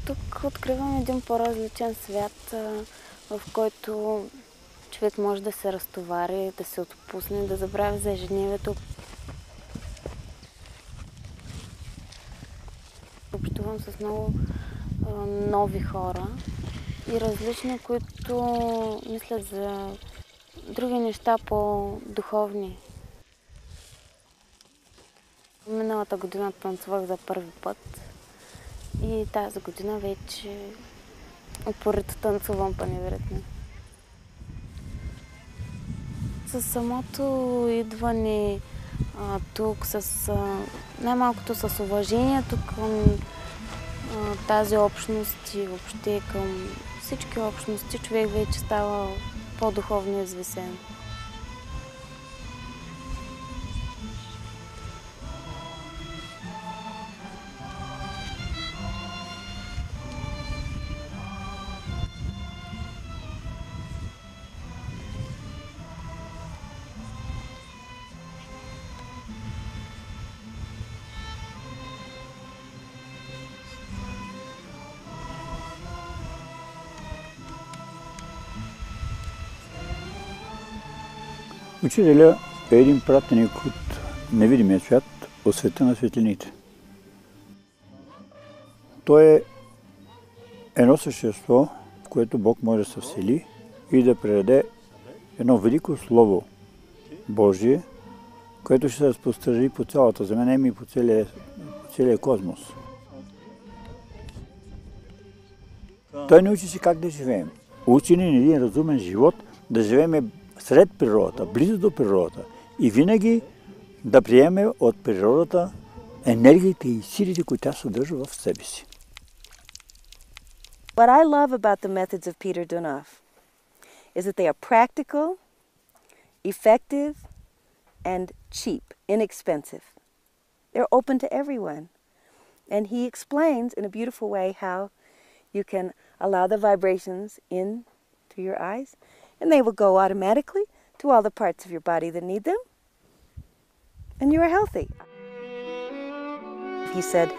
Тук откривам един по-различен свят, в който човек може да се разтовари, да се отпусне, да забрави за ежедневието. Общувам с много нови хора и различни, които мислят за други неща по-духовни. Миналата година танцувах за първи път и тази година вече упорито танцувам по-невероятно. С самото идване тук, най-малкото с уважението към тази общност и въобще към всички общности, човек вече става по-духовно извисен. Учителя е един пратеник от невидимия свят, от света на светлините. Той е едно същество, в което Бог може да се всели и да предаде едно велико Слово Божие, което ще се разпространи по цялата земя, и по целия космос. Той не учи си как да живеем. Учи ни един разумен живот, да живеем сред природата, близо до природата и винаги да приеме от природата енергиите и силите, които тя съдържа в себе си. What I love about the methods of Peter Donov is that they are practical, effective, and cheap, inexpensive. They're open to everyone. And he explains in a beautiful way how you can allow the vibrations in through your eyes, and they will go automatically to all the parts of your body that need them, and you are healthy. He said,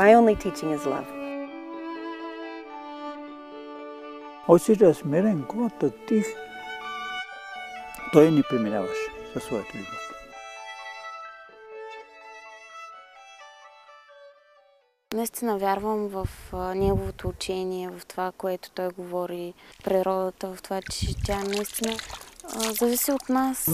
my only teaching is love. Учителя смирен, когато тих, той ни преминаваше със своята любов. Наистина вярвам в неговото учение, в това, което той говори, природата, в това, че тя наистина зависи от нас.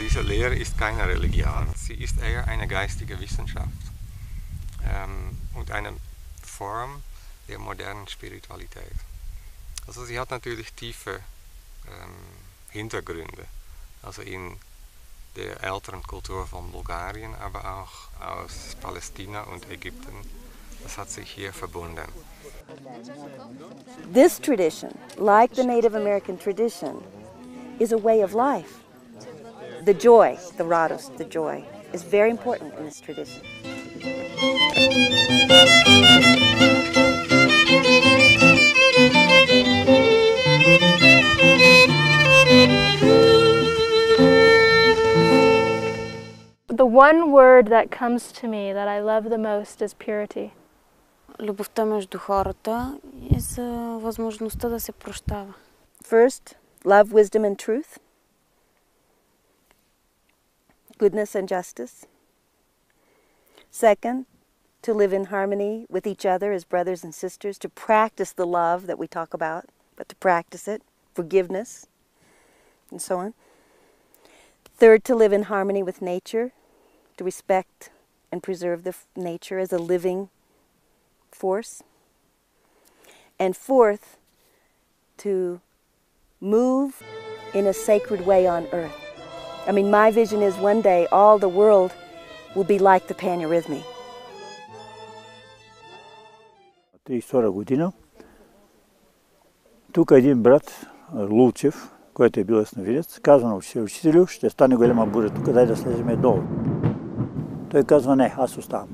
Diese Lehre ist keine Religion, sie ist eher eine geistige Wissenschaft und eine Form der modernen Spiritualität. Also sie hat natürlich tiefe Hintergründe, also in der älteren Kultur von Bulgarien, aber auch aus Palästina und Ägypten. Das hat sich hier verbunden. This tradition, like the Native American tradition, is a way of life. The joy, the radost, the joy, is very important in this tradition. the one word that comes to me that I love the most is purity. Любовта между хората е за възможността да се прощава. First, love, wisdom, and truth. Goodness and justice. Second, to live in harmony with each other as brothers and sisters, to practice the love that we talk about, but to practice it, forgiveness, and so on. Third, to live in harmony with nature, to respect and preserve the nature as a living force. And fourth, to move in a sacred way on earth. I mean, my vision is one day all the world will be like the Panorhythmy. 32 година. Тук един брат, Лулчев, който е бил ясновидец, казва на учителю, ще стане голяма буря тук, дай да слеземе долу. Той казва, не, аз оставам.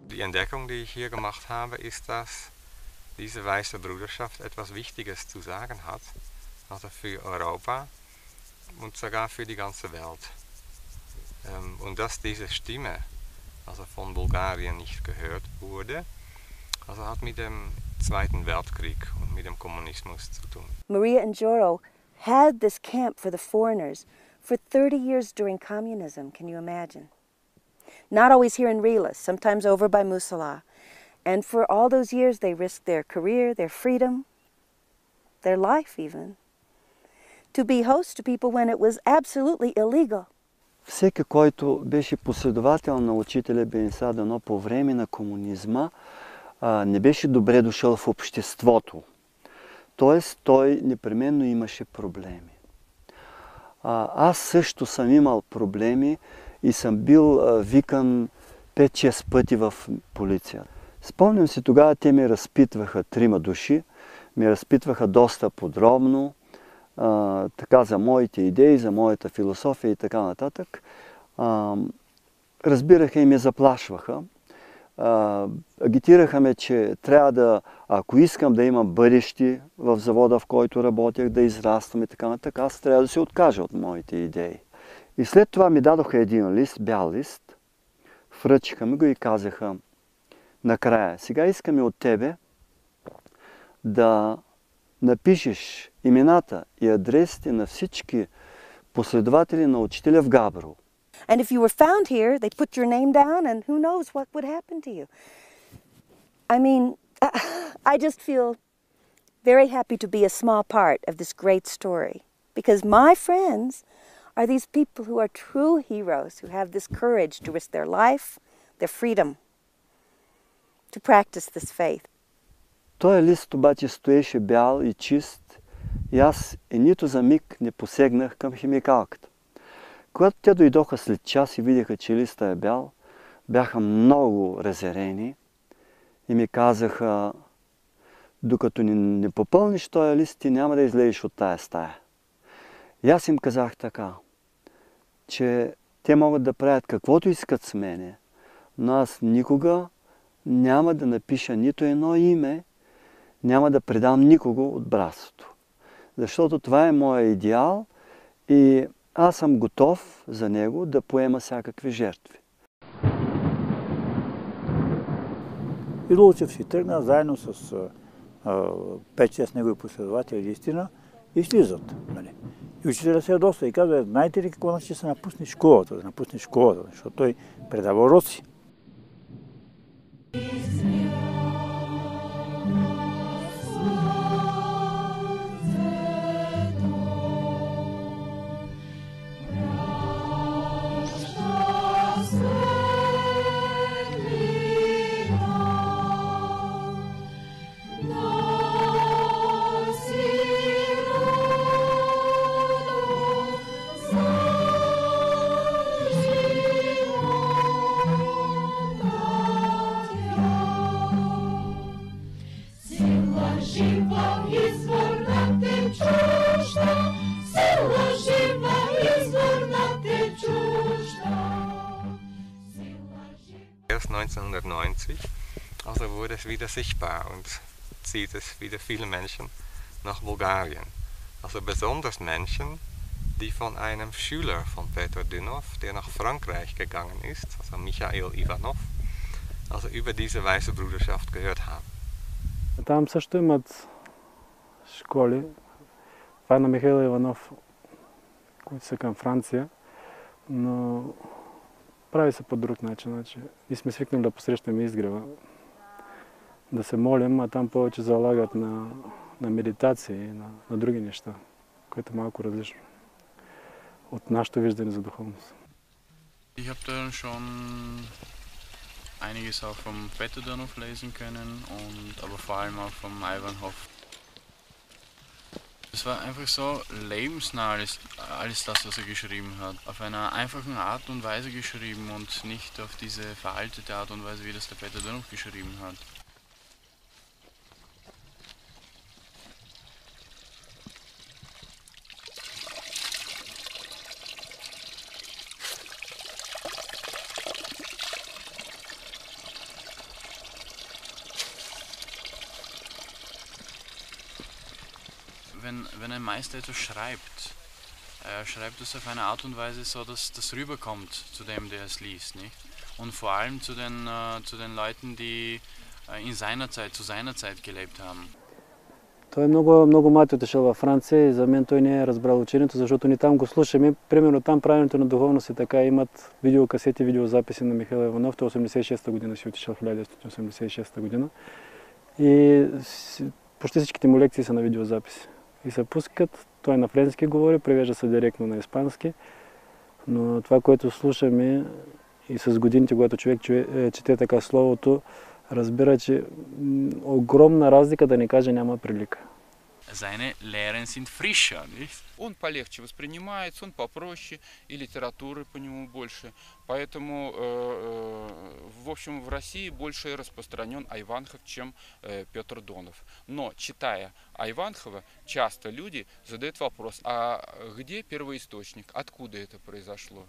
Die Entdeckung, die ich hier gemacht habe, ist, dass diese Weiße Bruderschaft etwas Wichtiges zu sagen hat, also für Europa und sogar für die ganze Welt. Und dass diese Stimme, also von Bulgarien, nicht gehört wurde, also hat mit dem Zweiten Weltkrieg und mit dem Kommunismus zu tun. Maria and Joro had this camp for the foreigners for 30 years during communism, can you imagine? Not always here in Rilas, sometimes over by Musala. And for all those years they risked their career, their freedom, their life even, to be host to people when it was absolutely illegal. Всеки, който беше последовател на учителя Бенеса Дано по време на комунизма, не беше добре дошъл в обществото. Тоест, той непременно имаше проблеми. Аз също съм имал проблеми и съм бил викан 5-6 пъти в полицията. Спомням си, тогава те ме разпитваха, 3 души, ме разпитваха доста подробно, така за моите идеи, за моята философия и така нататък. Разбираха и ме заплашваха. Агитираха ме, че трябва да, ако искам да имам бъдеще в завода, в който работях, да израствам и така нататък, аз трябва да се откажа от моите идеи. И след това ми дадоха един лист, бял лист, връчиха ми го и казаха накрая, сега искаме от тебе да напишеш имената и адресите на всички последователи на учителя в Габрово. And if you were found here, they put your name down and who knows what would happen to you. I mean, I just feel very happy to be a small part of this great story because my friends are these people who are true heroes, who have this courage to risk their life, their freedom, to practice this faith. Той лист обаче стоеше бял и чист и аз нито за миг не посегнах към химикалката. Когато те дойдоха след час и видяха, че листа е бял, бяха много разярени и ми казаха, докато не попълниш този лист, ти няма да излезеш от тая стая. И аз им казах така, че те могат да правят каквото искат с мене, но аз никога няма да напиша нито едно име, няма да предам никого от братството. Защото това е моя идеал и аз съм готов за него да поема всякакви жертви. И Лулчев си тръгна заедно с 5-6 негови последователи истина и слизат. Нали. И учителя се ядоса и казва, знаете ли какво значи се напусне школата, да напусне школата, защото той предава уроци. Erst 1990, also wurde es wieder sichtbar und zieht es wieder viele Menschen nach Bulgarien. Also besonders Menschen, die von einem Schüler von Peter Dünhoff, der nach Frankreich gegangen ist, also Michael Ivanov, also über diese Weiße Bruderschaft gehört haben. Там също имат школи. Това е на Михаил Иванов, които са към Франция, но прави се по друг начин. Значи, ние сме свикнали да посрещаме изгрева, да се молим, а там повече залагат на медитация и на други неща, което е малко различно от нашето виждане за духовност. Ich habe da schon einiges auch vom Peter Dünhoff lesen können, aber vor allem auch vom Ivanhoff. Es war einfach so lebensnah, alles das, was er geschrieben hat. Auf einer einfachen Art und Weise geschrieben und nicht auf diese veraltete Art und Weise, wie das der Peter Dünhoff geschrieben hat. Wenn ein Meister etwas schreibt, schreibt es auf eine Art und Weise so, dass das rüberkommt zu dem, der es liest, nicht? Und vor allem zu den Leuten, die zu seiner Zeit gelebt haben. Той е много млад отишъл във Франция и за мен той не е разбрал учението, защото ни там го слушаме. Примерно там правенето на духовност и така имат видеокасети, видеозаписи на Михаил Иванов. Той 86-та година си отишъл, 1986 година. И почти всичките му лекции са на видеозаписи. И се пускат, той на френски говори, превежда се директно на испански, но това, което слушаме и с годините, когато човек чете така словото, разбира, че огромна разлика, да не кажа, няма прилика. Seine Lehren sind frischer, nicht? Он полегче воспринимается, он попроще, и литературы по нему больше. Поэтому, в общем, в России больше распространен Айванхов, чем Петр Донов. Но, читая Айванхова, часто люди задают вопрос, а где первоисточник, откуда это произошло?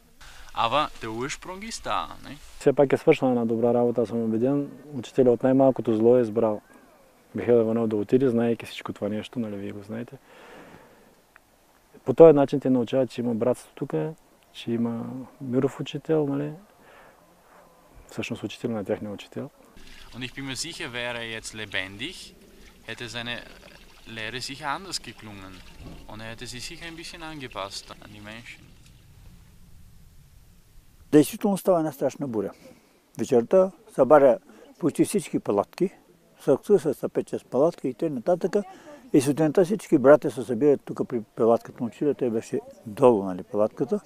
Aber der Ursprung ist da, nicht? Все пак е свършена една добра работа, аз съм убеден. Учителя от най-малкото зло е избрал Михаил Иванов да отиде, знаейки всичко това нещо, нали, вие го знаете. По този начин те научават, че има братство тук, че има миров учител, нали, всъщност учител на тяхния учител. Und ich bin mir sicher, wäre er jetzt lebendig, hätte seine Lehre sicher anders geklungen. Und er hätte sich sicher ein bisschen angepasst an die Menschen. Действително става една страшна буря. Вечерта събаря почти всички палатки, се пече с палатки и т.н. И сутринта всички братя се събират тук при палатката на учителя. Той беше долу, нали, палатката.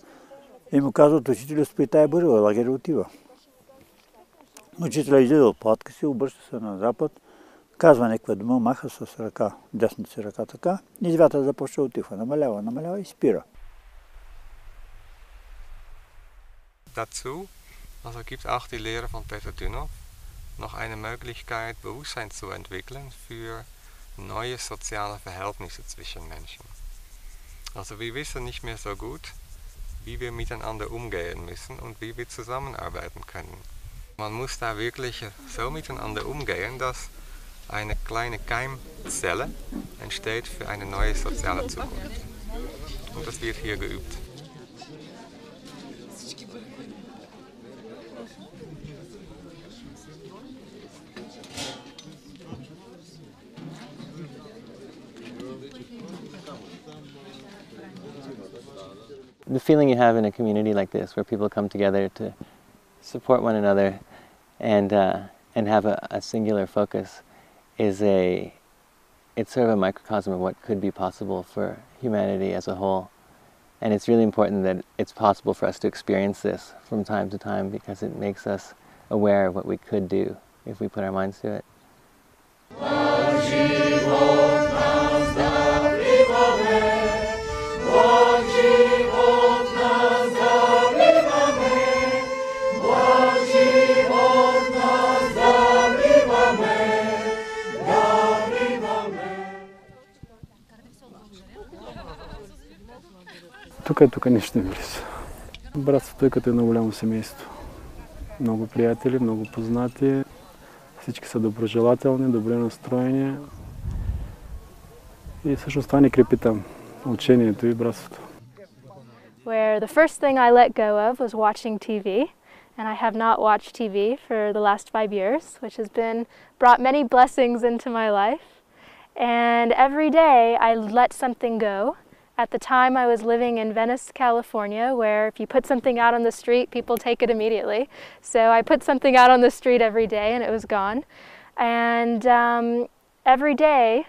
И му казват, учителя спи тая буря, лагеря отива. Учителя излиза от палатка си, обръща се на запад, казва някаква дума, маха с ръка, десната си ръка така, и вятър започва да отива. Намалява и спира. Dazu also gibt auch die Lehre von Peter Dünhoff noch eine Möglichkeit, Bewusstsein zu entwickeln für neue soziale Verhältnisse zwischen Menschen. Also wir wissen nicht mehr so gut, wie wir miteinander umgehen müssen und wie wir zusammenarbeiten können. Man muss da wirklich so miteinander umgehen, dass eine kleine Keimzelle entsteht für eine neue soziale Zukunft. Und das wird hier geübt. The feeling you have in a community like this, where people come together to support one another and have a singular focus, it's sort of a microcosm of what could be possible for humanity as a whole. And it's really important that it's possible for us to experience this from time to time, because it makes us aware of what we could do if we put our minds to it. Тук нищо не близо. Братството е като едно голямо семейство. Много приятели, много познати. Всички са доброжелателни, добре настроени. И всъщност това ни крепи там. Учението и братството. where the first thing I let go of was watching TV. And I have not watched TV for the last 5 years, which has brought many blessings into my life. And every day I let something go. At the time I was living in Venice, California, where if you put something out on the street, people take it immediately. So I put something out on the street every day and it was gone. And every day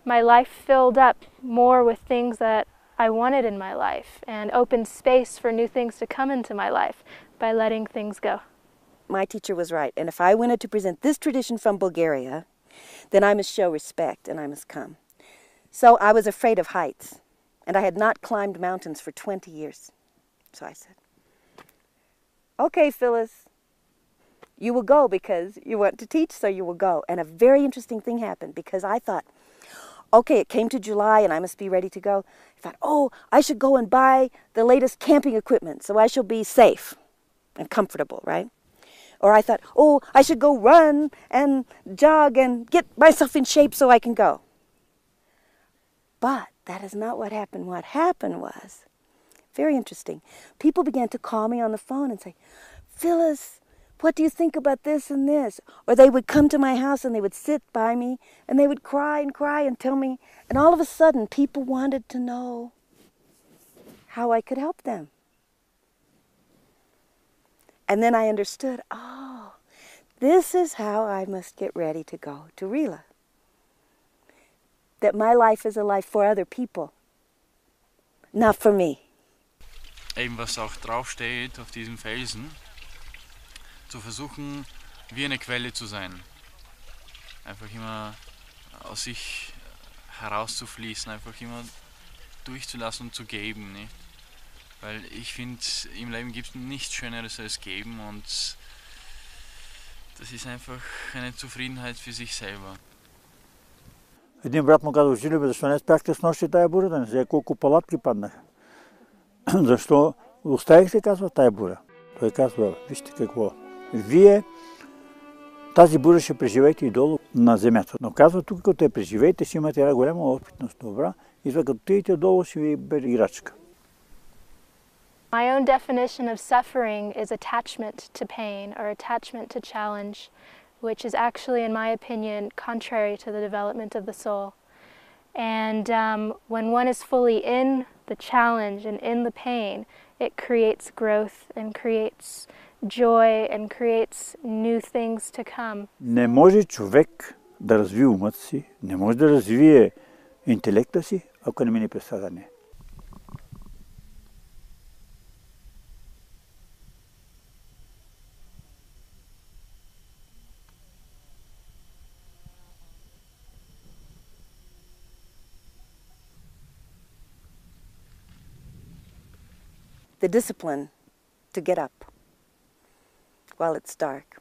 my life filled up more with things that I wanted in my life and opened space for new things to come into my life by letting things go. My teacher was right, and if I wanted to present this tradition from Bulgaria, then I must show respect and I must come. So I was afraid of heights, and I had not climbed mountains for 20 years. So I said, okay, Phyllis, you will go because you want to teach, so you will go. And a very interesting thing happened because I thought, okay, it came to July and I must be ready to go. I thought, oh, I should go and buy the latest camping equipment so I shall be safe and comfortable, right? Or I thought, oh, I should go run and jog and get myself in shape so I can go. But that is not what happened. What happened was, very interesting, people began to call me on the phone and say, Phyllis, what do you think about this and this? Or they would come to my house and they would sit by me and they would cry and tell me. And all of a sudden, people wanted to know how I could help them. And then I understood, oh, this is how I must get ready to go to Rila. That my life is a life for other people, not for me. Eben was auch draufsteht auf diesem Felsen, zu versuchen, wie eine Quelle zu sein. Einfach immer aus sich herauszufließen, einfach immer durchzulassen und zu geben, nicht? Weil ich finde, im Leben gibt es nichts Schöneres als geben und das ist einfach eine Zufriedenheit für sich selber. Един брат му каза, учили бе, защо не спяхте с нощи тая буря, да не се колко палатки паднаха. Защо оставихте, казва, тая буря? Той казва, вижте какво, вие тази буря ще преживеете и долу на земята. Но казва, тук като я преживеете, ще имате една голяма опитност, добра, и това като отидете долу, ще ви бъде играчка. My own definition of suffering is attachment to pain or attachment to challenge, which is actually, in my opinion, contrary to the development of the soul. And when one is fully in the challenge and in the pain, it creates growth and creates joy and creates new things to come. Не може човек да развие умът си, не може да развие интелекта си, ако не мине през страдание. The discipline to get up while it's dark.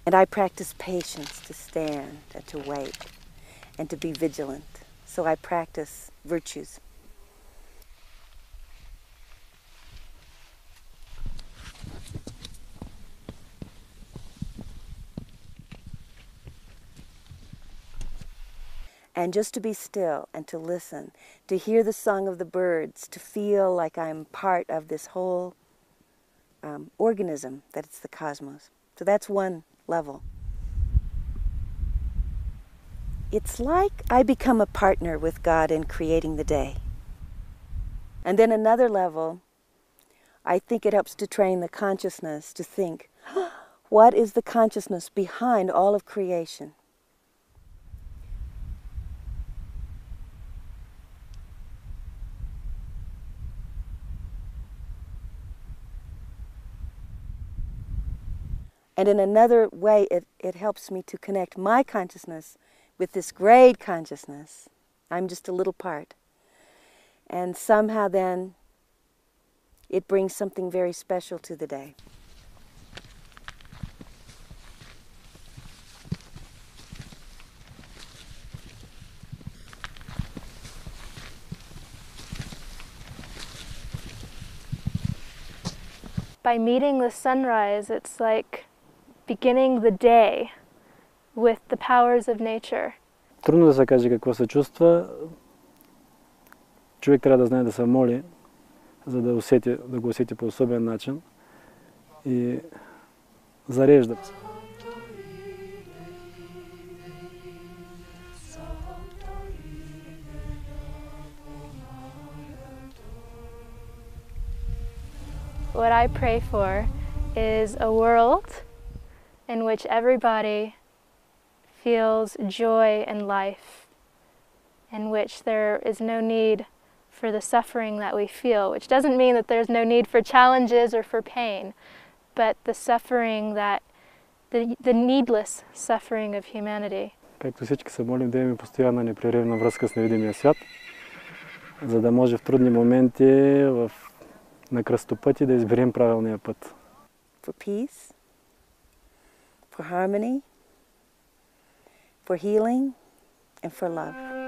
And I practice patience to stand and to wait and to be vigilant. So I practice virtues. And just to be still and to listen, to hear the song of the birds, to feel like I'm part of this whole organism, that it's the cosmos. So that's one level. It's like I become a partner with God in creating the day. And then another level, I think it helps to train the consciousness to think, what is the consciousness behind all of creation? And in another way, it helps me to connect my consciousness with this great consciousness. I'm just a little part. And somehow then, it brings something very special to the day. By meeting the sunrise, it's like beginning the day with the powers of nature. Трудно да се каже какво се чувства. човек трябва да знае да се моли, за да го усети по особен начин и зарежда. What I pray for is a world in which everybody feels joy and life, in which there is no need for the suffering that we feel, which doesn't mean that there's no need for challenges or for pain, but the suffering the needless suffering of humanity. Както всички се молим да имаме постоянна непрерывна връзка с невидимия свят, за да може в трудни моменти, на кръстопъти да изберем правилния път. For peace, for harmony, for healing, and for love.